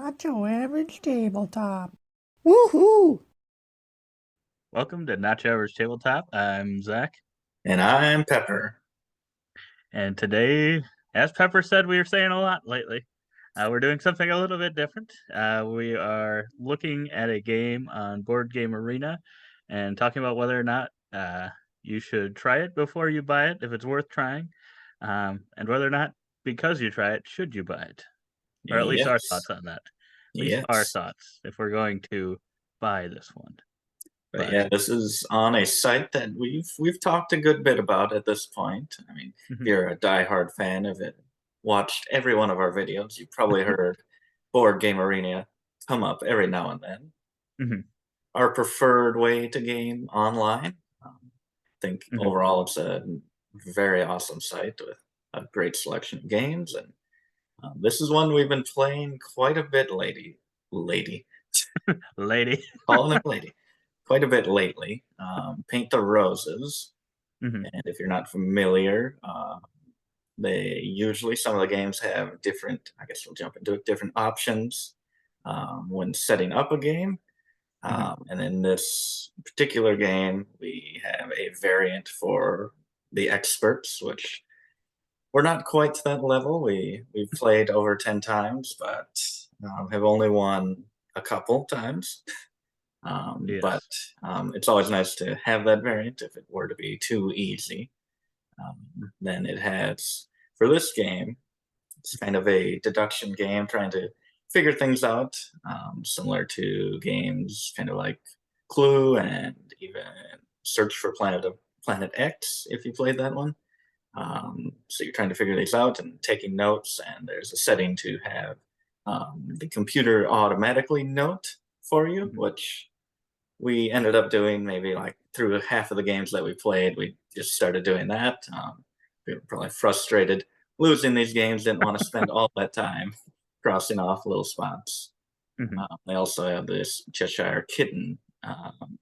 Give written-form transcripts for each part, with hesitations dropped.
Not your average tabletop. Woohoo! Welcome to Not Your Average Tabletop. I'm Zach, And I'm Pepper. and today, as Pepper said, we are saying a lot lately. We're doing something a little bit different. We are looking at a game on Board Game Arena and talking about whether or not you should try it before you buy it, if it's worth trying, and whether or not, because you try it, should you buy it, or at least our Yes. thoughts on that. At least our Yes. thoughts if we're going to buy this one. But But yeah, this is on a site that we've talked a good bit about at this point. I mean, if mhm, you're a diehard fan of it, watched every one of our videos, you've probably heard Board Game Arena come up every now and then. mhm, Our preferred way to game online. I think mhm. overall it's a very awesome site with a great selection of games, and this is one we've been playing quite a bit, lady, Lady. calling it lady. Quite a bit lately. Paint the Roses, Mhm, and if you're not familiar, they usually some of the games have different. I guess we'll jump into it. Different options when setting up a game, mhm. and in this particular game, we have a variant for the experts, which we're not quite to that level. We've played over 10 times, but have only won a couple times. But Yes. it's always nice to have that variant if it were to be too easy. Then it has, for this game, it's kind of a deduction game trying to figure things out, similar to games kind of like Clue and even Search for Planet X, if you played that one. So you're trying to figure these out and taking notes, and there's a setting to have the computer automatically note for you, Mhm. which we ended up doing maybe like through half of the games that we played. We just started doing that. We were probably frustrated losing these games, didn't want to spend all that time crossing off little spots. Mhm. They also have this Cheshire Kitten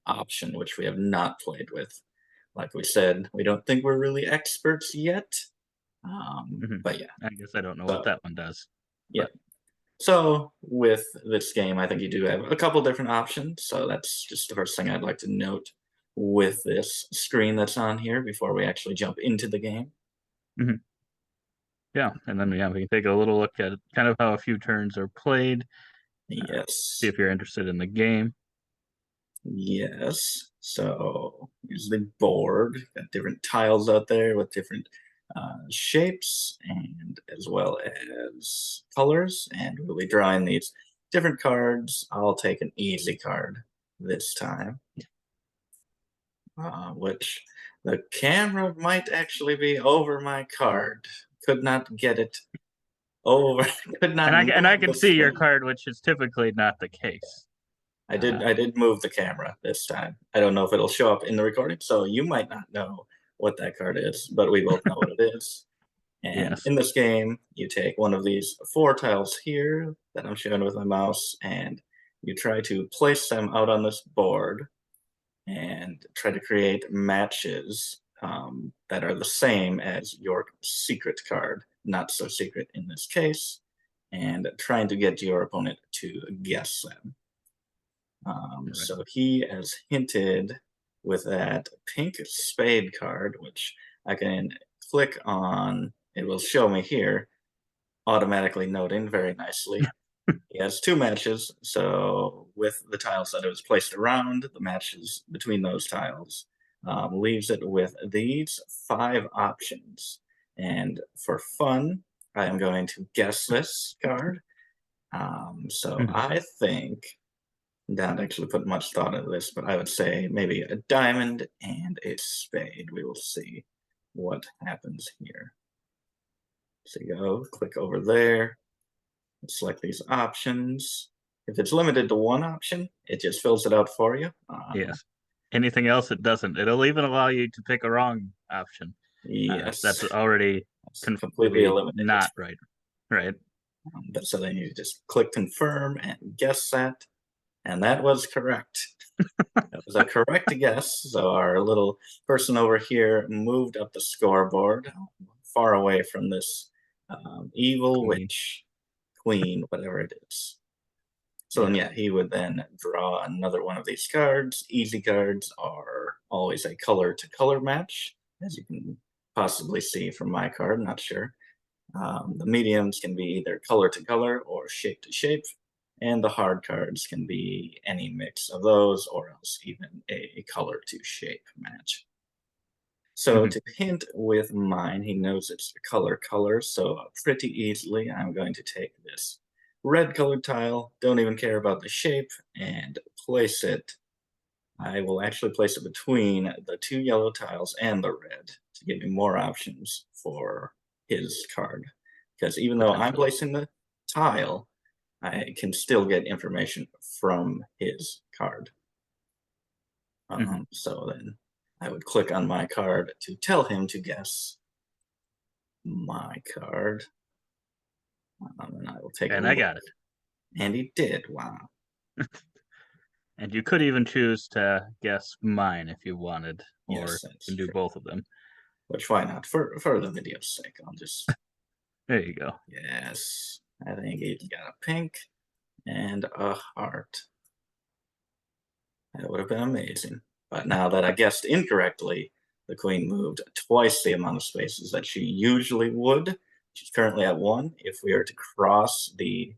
option, which we have not played with. Like we said, we don't think we're really experts yet. Mhm. But yeah, I guess I don't know what so that one does, yeah, but so with this game, I think you do have a couple different options. So that's just the first thing I'd like to note with this screen that's on here before we actually jump into the game. mhm. Yeah, and then, yeah, we can take a little look at kind of how a few turns are played, see Yes. if you're interested in the game. Yes. So here's the board. Got different tiles out there with different shapes and as well as colors. And we'll be drawing these different cards. I'll take an easy card this time. Which the camera might actually be over my card. Could not get it over. Could And not I move can the see your frame. card, which is typically not the case. I did. Uh, I did move the camera this time. I don't know if it'll show up in the recording, so you might not know what that card is, but we both know what it is. And yes. in this game, you take one of these four tiles here that I'm showing with my mouse, and you try to place them out on this board and try to create matches that are the same as your secret card, not so secret in this case, and trying to get your opponent to guess them. Right. So he has hinted with that pink spade card, which I can click on. It will show me here, automatically noting very nicely. He has two matches, so with the tiles that it was placed around, the matches between those tiles leaves it with these five options. And for fun, I am going to guess this card. So Mhm. I think, not actually put much thought into this, but I would say maybe a diamond and a spade. We will see what happens here. So you go, click over there, select these options. If it's limited to one option, it just fills it out for you. Yes. Anything else, it doesn't. It'll even allow you to pick a wrong option. Yes, That's already it's confirmed to completely be eliminated. not right. Right. But so then you just click confirm and guess that, and that was correct. That was a correct guess. So our little person over here moved up the scoreboard far away from this evil Queen. witch, queen, whatever it is. So then, yeah, he would then draw another one of these cards. Easy cards are always a color to color match, as you can possibly see from my card. Not sure. The mediums can be either color to color or shape to shape, and the hard cards can be any mix of those, or else even a color to shape match. So Mhm. to hint with mine, he knows it's a color, so pretty easily I'm going to take this red colored tile, don't even care about the shape, and place it. I will actually place it between the two yellow tiles and the red to give me more options for his card. Because even though I'm Potentially. placing the tile, I can still get information from his card. Mhm. So then I would click on my card to tell him to guess my card. And I will take a And I look. got it. And he did. Wow. And you could even choose to guess mine if you wanted, or Yes, you that's can do true. both of them. Which why not? For the video's sake, I'll just There you go. yes. I think he's got a pink and a heart. That would have been amazing. But now that I guessed incorrectly, the queen moved twice the amount of spaces that she usually would. She's currently at 1. If we are to cross the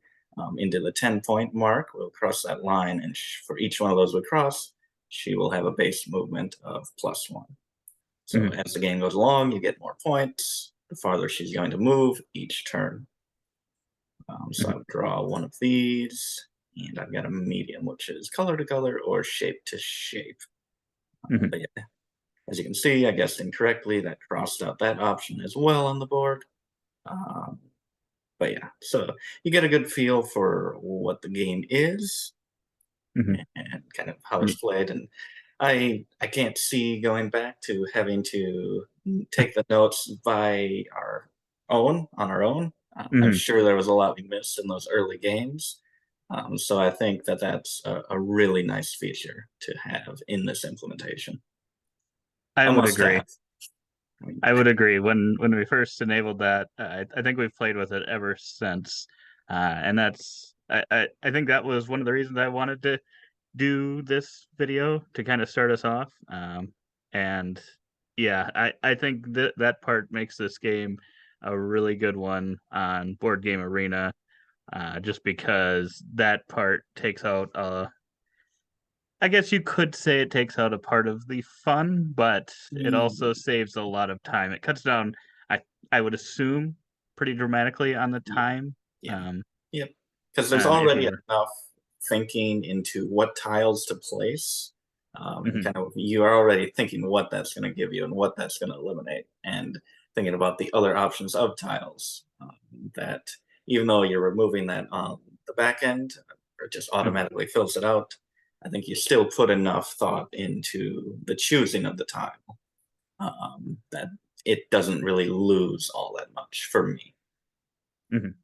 into the 10-point mark, we'll cross that line, and for each one of those we cross, she will have a base movement of +1. So Mhm. as the game goes along, you get more points the farther she's going to move each turn. So Mhm. I would draw one of these, and I've got a medium, which is color to color or shape to shape. Mhm. But yeah, as you can see, I guessed incorrectly. That crossed out that option as well on the board. Um, but yeah, so you get a good feel for what the game is Mhm. and kind of how it's Ye played. And I can't see going back to having to take the notes by our own on our own. I'm Mhm. sure there was a lot we missed in those early games. So I think that that's a really nice feature to have in this implementation. I A would must agree. have. I mean, I would agree. When we first enabled that, I think we've played with it ever since, and I think that was one of the reasons I wanted to do this video to kind of start us off. And yeah, I think that that part makes this game a really good one on Board Game Arena, just because that part takes out I guess you could say it takes out a part of the fun, but it also ye- saves a lot of time. It cuts down, I I would assume, pretty dramatically on the yeah, time. yeah, Um, yep. Because there's and if already you're enough thinking into what tiles to place. mhm, Kind of, you are already thinking what that's going to give you and what that's going to eliminate, and thinking about the other options of tiles. That even though you're removing that on the back end, or it just mhm, automatically fills it out, I think you still put enough thought into the choosing of the tile that it doesn't really lose all that much for me. mhm.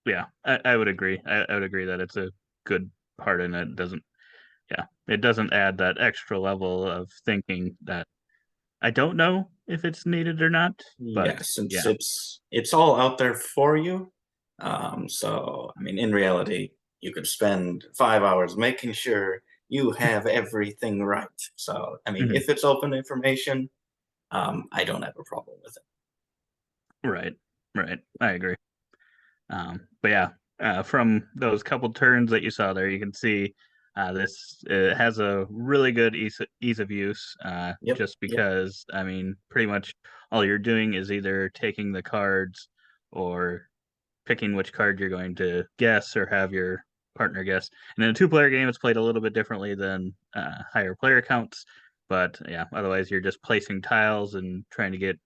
Yeah, I would agree. I would agree that it's a good part, and it doesn't yeah, it doesn't add that extra level of thinking that I don't know if it's needed or not, but Yeah, since yeah. it's all out there for you. So I mean, in reality, you could spend 5 hours making sure you have everything right. So I mean, Mhm. if it's open information, I don't have a problem with it. Right, right. I agree. But yeah, from those couple turns that you saw there, you can see this has a really good ease of use. Yep, Just yep, because I mean, pretty much all you're doing is either taking the cards or picking which card you're going to guess or have your partner guess. And in a two-player game, it's played a little bit differently than higher player counts. But yeah, otherwise you're just placing tiles and trying to get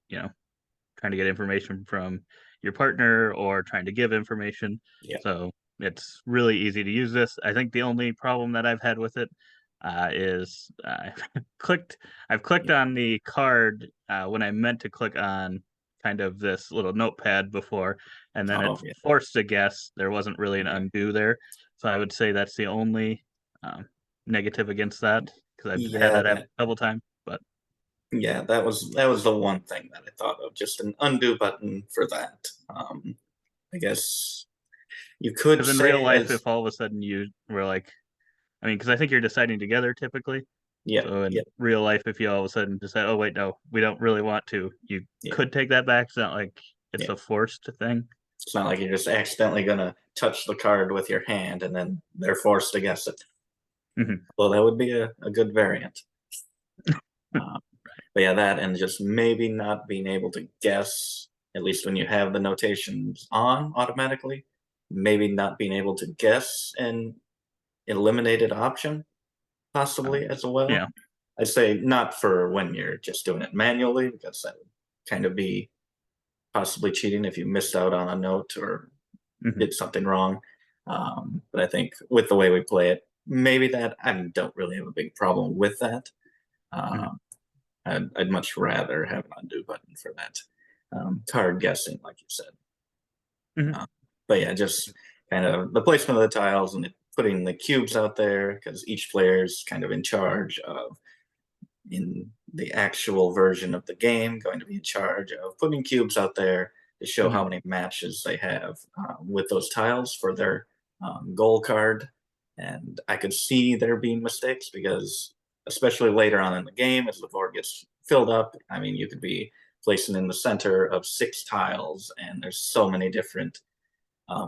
trying to get information from your partner or trying to give information. yep. So it's really easy to use this. I think the only problem that I've had with it is clicked. I've clicked Yep. on the card when I meant to click on kind of this little notepad before, and then it Oh, yeah. forced a guess. There wasn't really an Okay. undo there, so I would say that's the only negative against that because I've had Yeah, that happen a couple times. But yeah, that was the one thing that I thought of, just an undo button for that. I guess You could Because in real say life, as if all of a sudden you were like, I mean, because I think you're deciding together typically. yeah, So in yeah, real life, if you all of a sudden decide, oh wait, no, we don't really want to, you yeah, could take that back. It's not like it's yeah. a forced thing. It's not like you're just accidentally gonna touch the card with your hand and then they're forced to guess it. Hmm. Well, that would be a good variant. Uh, but yeah, that and just maybe not being able to guess, at least when you have the notations on automatically, maybe not being able to guess an eliminated option possibly as well. Yeah. I'd say not for when you're just doing it manually, because that would kind of be possibly cheating if you missed out on a note or Hmm. did something wrong. But I think with the way we play it, maybe that I don't really have a big problem with that. Hmm. Um, I'd much rather have an undo button for that card guessing, like you said. Hmm. Uh, but yeah, just kind of the placement of the tiles and putting the cubes out there because each player is kind of in charge of in the actual version of the game going to be in charge of putting cubes out there to show Hmm. how many matches they have with those tiles for their goal card. And I could see there being mistakes because, especially later on in the game, as the board gets filled up, I mean, you could be placing in the center of 6 tiles, and there's so many different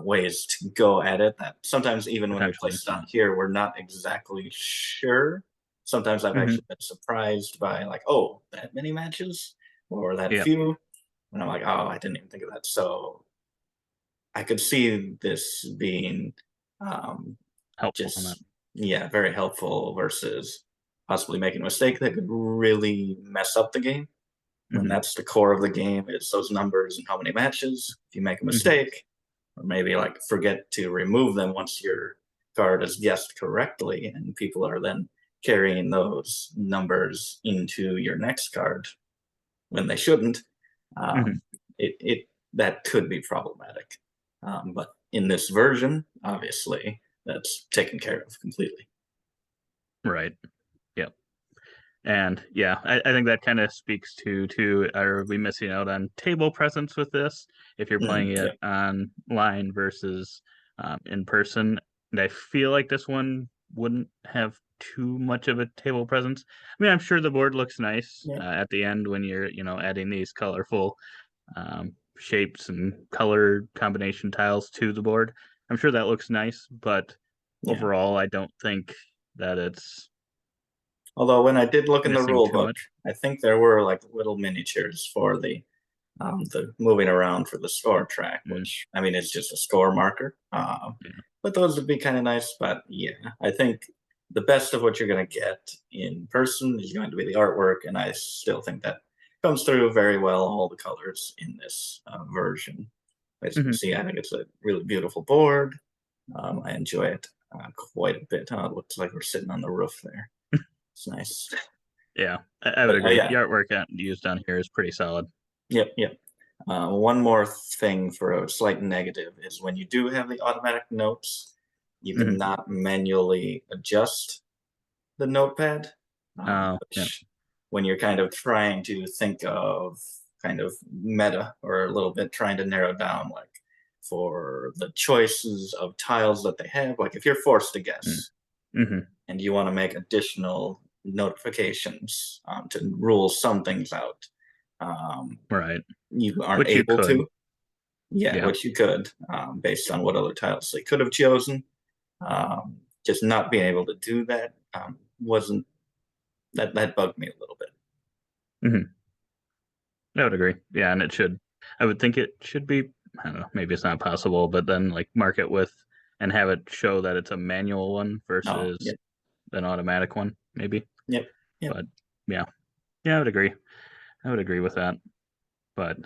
ways to go at it that sometimes even when we Potentially. place it on here, we're not exactly sure. Sometimes I've Hmm. actually been surprised by like, oh, that many matches or that Yeah. few. And I'm like, oh, I didn't even think of that. So I could see this being um, Helpful on that. just, yeah, very helpful versus possibly making a mistake that could really mess up the game. When Hmm. that's the core of the game, is those numbers and how many matches. If you make a Hmm. mistake, or maybe like forget to remove them once your card is guessed correctly, and people are then carrying those numbers into your next card when they shouldn't, Hmm. um, it that could be problematic. But in this version, obviously, that's taken care of completely. Right. Yep. And yeah, I think that kind of speaks to are we missing out on table presence with this if you're playing it Yeah, online versus in person? And I feel like this one wouldn't have too much of a table presence. I mean, I'm sure the board looks nice yeah, at the end when you're, adding these colorful shapes and color combination tiles to the board. I'm sure that looks nice, but yeah. overall, I don't think that it's Although when I did look in the missing rule too book, much. I think there were like little miniatures for the moving around for the score track, Mm, which I mean is just a score marker. yeah. But those would be kind of nice. But yeah, I think the best of what you're going to get in person is going to be the artwork, and I still think that comes through very well. All the colors in this version, as you can Mhm. see, I think it's a really beautiful board. I enjoy it quite a bit. It looks like we're sitting on the roof there. It's nice. Yeah, I would But agree. The yeah, artwork used on here is pretty solid. yep, yep. One more thing for a slight negative is when you do have the automatic notes, you Hmm. cannot manually adjust the notepad, Oh, yeah. which when you're kind of trying to think of kind of meta or a little bit trying to narrow down like for the choices of tiles that they have, like if you're forced to guess Mm-hmm. and you want to make additional notifications to rule some things out, um, Right. you aren't Which you able could. to. Yeah, Yeah. which you could, based on what other titles they could have chosen. Just not being able to do that wasn't that bugged me a little bit. Hmm. I would agree. Yeah, and it should. I would think it should be. I don't know. Maybe it's not possible, but then like mark it with and have it show that it's a manual one Oh, versus yep, an automatic one, maybe. yep, yep, But yeah, yeah, I would agree. I would agree with that. But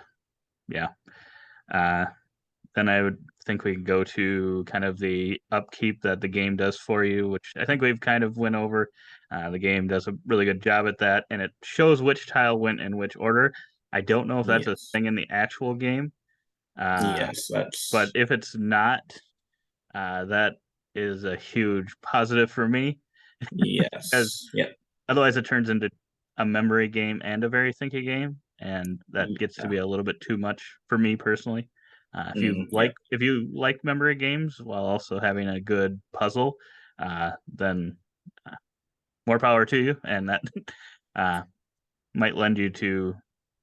yeah. Uh, then I would think we could go to kind of the upkeep that the game does for you, which I think we've kind of went over. The game does a really good job at that, and it shows which tile went in which order. I don't know if that's a yes, thing in the actual game, uh, yes. but That's if it's not, that is a huge positive for me because yes, yep, otherwise it turns into a memory game and a very thinky game, and that gets to yeah, be a little bit too much for me personally. Yep. If you like memory games while also having a good puzzle, then uh, more power to you, and that uh, might lend you to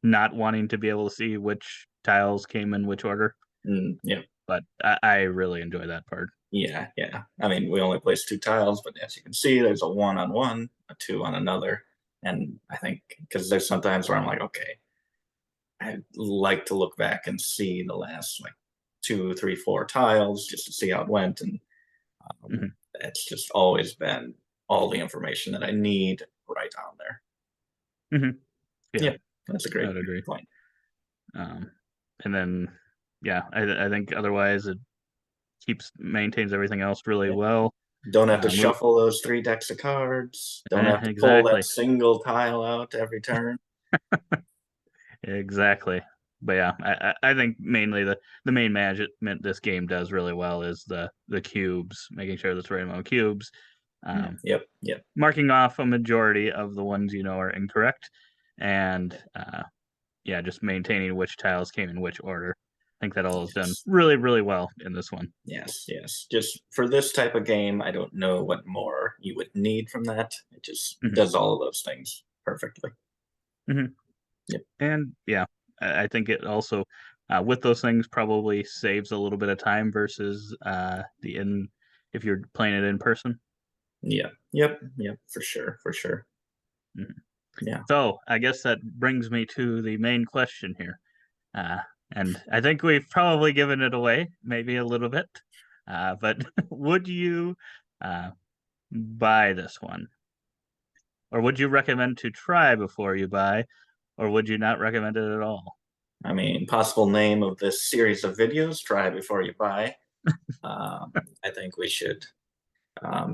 not wanting to be able to see which tiles came in which order. Yep. But I really enjoy that part. Yeah, yeah. I mean, we only placed 2 tiles, but as you can see, there's a 1 on one, a 2 on another, and I think because there's sometimes where I'm like, okay, I'd like to look back and see the last like 2, 3, 4 tiles just to see how it went, and Mhm, that's just always been all the information that I need right on there. mhm. Yeah, Yeah, that's a I great would agree. point. Um, and then, yeah, I think otherwise it maintains everything else really Yeah. well. Don't have to Move shuffle those 3 decks of cards. Don't have to pull that exactly. single tile out every turn. Exactly. But yeah, I think mainly the main management this game does really well is the cubes, making sure that's right amount of cubes, um, Yep, yep. marking off a majority of the ones you know are incorrect, and yeah, just maintaining which tiles came in which order. I think that all is done Yes. really, really well in this one. Yes, yes. Just for this type of game, I don't know what more you would need from that. It just Hmm. does all of those things perfectly. Hmm. Yep. And yeah, I think it also with those things probably saves a little bit of time versus the in if you're playing it in person. Yeah. Yep. Yep. For sure. For sure. Mhm. Yeah. So I guess that brings me to the main question here. Uh, and I think we've probably given it away, maybe a little bit. But would you uh, buy this one? Or would you recommend to try before you buy? Or would you not recommend it at all? I mean, possible name of this series of videos, try before you buy. I think we should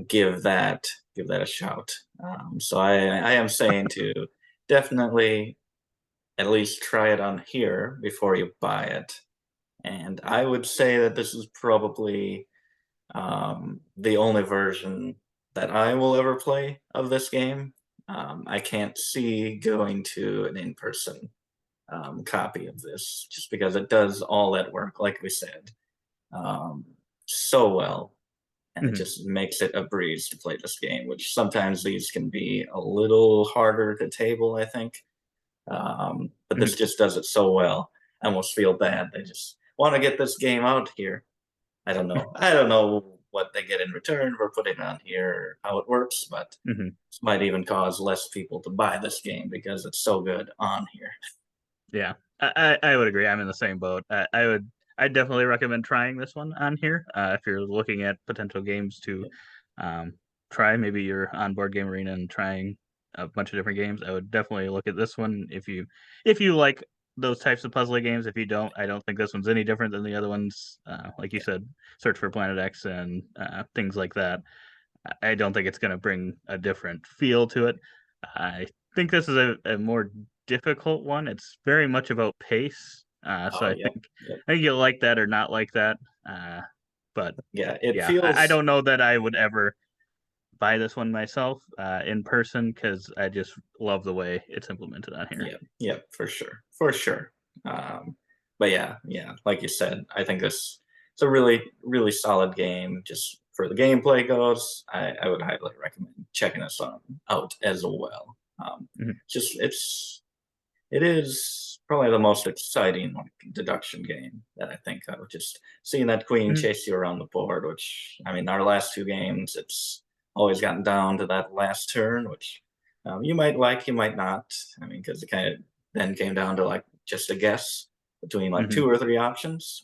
give that a shout. So I am saying to definitely at least try it on here before you buy it. And I would say that this is probably the only version that I will ever play of this game. I can't see going to an in-person copy of this just because it does all that work, like we said, um, so well, and it Mhm, just makes it a breeze to play this game. Which sometimes these can be a little harder to table, I think. But mhm, this just does it so well. I almost feel bad. They just want to get this game out here. I don't know. I don't know what they get in return for putting it on here or how it works, but mhm. this might even cause less people to buy this game because it's so good on here. Yeah, I would agree. I'm in the same boat. I definitely recommend trying this one on here if you're looking at potential games to um, try. Maybe you're on Board Game Arena and trying a bunch of different games. I would definitely look at this one if you like those types of puzzle games. If you don't, I don't think this one's any different than the other ones. Like you said, Search for Planet X and things like that. I don't think it's going to bring a different feel to it. I think this is a more difficult one. It's very much about pace. So Oh, yep, yep. I think you'll like that or not like that. Uh, but Yeah, it yeah, I feels. don't know that I would ever buy this one myself in person because I just love the way it's implemented on here. Yep, yep, for sure, for sure. But yeah, yeah, like you said, I think this it's a really, really solid game. Just for the gameplay goes, I would highly recommend checking this one out as well. Mhm, Just it is probably the most exciting like deduction game that I think of. Just seeing that queen mhm, chase you around the board, which I mean, our last 2 games, it's always gotten down to that last turn, which you might like, you might not. I mean, because it kind of then came down to like just a guess between like mhm. 2 or 3 options.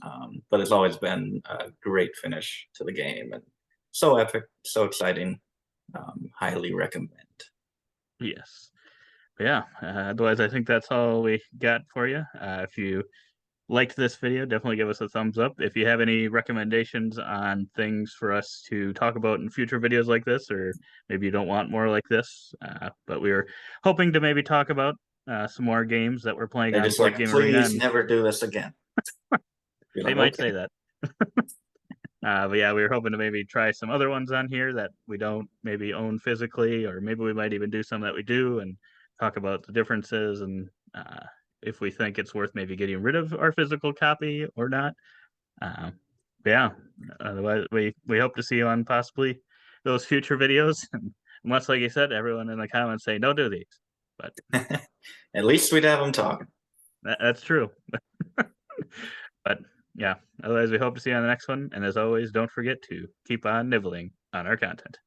But it's always been a great finish to the game and so epic, so exciting. Highly recommend. Yes. But yeah. Otherwise, I think that's all we got for you. If you liked this video, definitely give us a thumbs up. If you have any recommendations on things for us to talk about in future videos like this, or maybe you don't want more like this, but we were hoping to maybe talk about some more games that we're playing They're on just Board like, Game Arena, please and never do this again. You're they like, might okay. say that. But yeah, we were hoping to maybe try some other ones on here that we don't maybe own physically, or maybe we might even do some that we do and talk about the differences and if we think it's worth maybe getting rid of our physical copy or not. Yeah. Otherwise, we hope to see you on possibly those future videos. Much like you said, everyone in the comments say don't do these, but At least we'd have them talking. that's true. But yeah, otherwise we hope to see you on the next one. And as always, don't forget to keep on nibbling on our content.